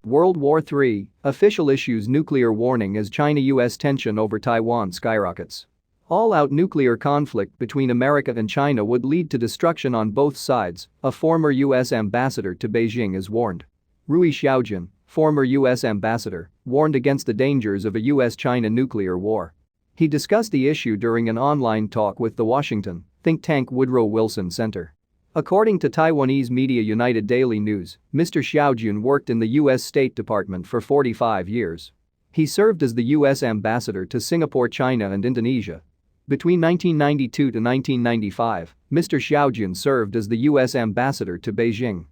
World War III, official issues nuclear warning as China-US tension over Taiwan skyrockets. All-out nuclear conflict between America and China would lead to destruction on both sides, a former US ambassador to Beijing has warned. Rui Xiaojian, former US ambassador, warned against the dangers of a US-China nuclear war. He discussed the issue during an online talk with the Washington think tank Woodrow Wilson Center. According to Taiwanese media United Daily News, Mr. Xiaojian worked in the U.S. State Department for 45 years. He served as the U.S. ambassador to Singapore, China and Indonesia. Between 1992 to 1995, Mr. Xiaojian served as the U.S. ambassador to Beijing.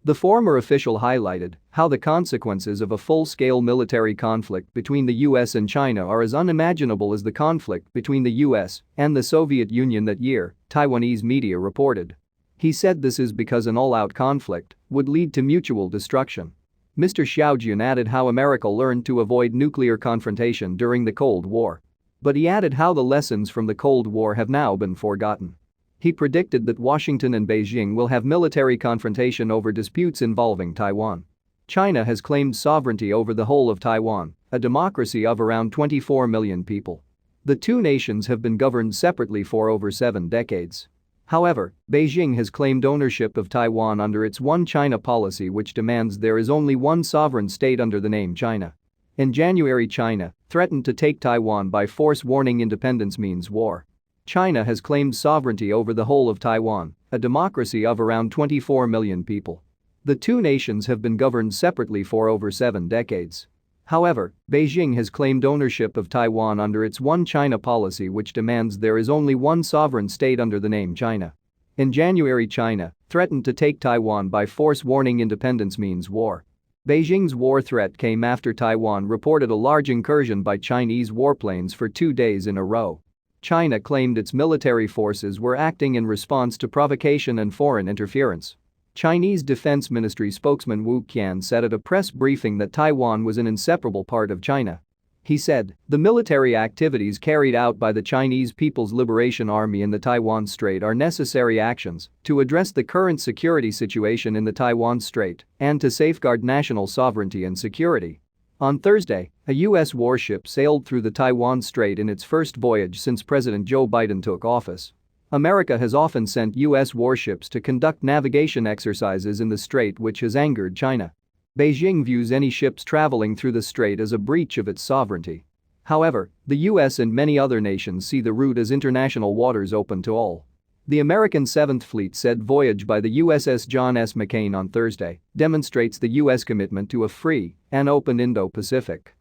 The former official highlighted how the consequences of a full-scale military conflict between the U.S. and China are as unimaginable as the conflict between the U.S. and the Soviet Union that year, Taiwanese media reported. He said this is because an all-out conflict would lead to mutual destruction. Mr. Xiaojian added how America learned to avoid nuclear confrontation during the Cold War. But he added how the lessons from the Cold War have now been forgotten. He predicted that Washington and Beijing will have military confrontation over disputes involving Taiwan. China has claimed sovereignty over the whole of Taiwan, a democracy of around 24 million people. The two nations have been governed separately for over 7 decades. However, Beijing has claimed ownership of Taiwan under its One China policy, which demands there is only one sovereign state under the name China. In January, China threatened to take Taiwan by force, warning independence means war. China has claimed sovereignty over the whole of Taiwan, a democracy of around 24 million people. The two nations have been governed separately for over 7 decades. However, Beijing has claimed ownership of Taiwan under its One China policy, which demands there is only one sovereign state under the name China. In January, China threatened to take Taiwan by force, warning independence means war. Beijing's war threat came after Taiwan reported a large incursion by Chinese warplanes for 2 days in a row. China claimed its military forces were acting in response to provocation and foreign interference. Chinese Defense Ministry spokesman Wu Qian said at a press briefing that Taiwan was an inseparable part of China. He said, "The military activities carried out by the Chinese People's Liberation Army in the Taiwan Strait are necessary actions to address the current security situation in the Taiwan Strait and to safeguard national sovereignty and security." On Thursday, a U.S. warship sailed through the Taiwan Strait in its first voyage since President Joe Biden took office. America has often sent U.S. warships to conduct navigation exercises in the strait, which has angered China. Beijing views any ships traveling through the strait as a breach of its sovereignty. However, the U.S. and many other nations see the route as international waters open to all. The American 7th Fleet said voyage by the USS John S. McCain on Thursday demonstrates the U.S. commitment to a free and open Indo-Pacific.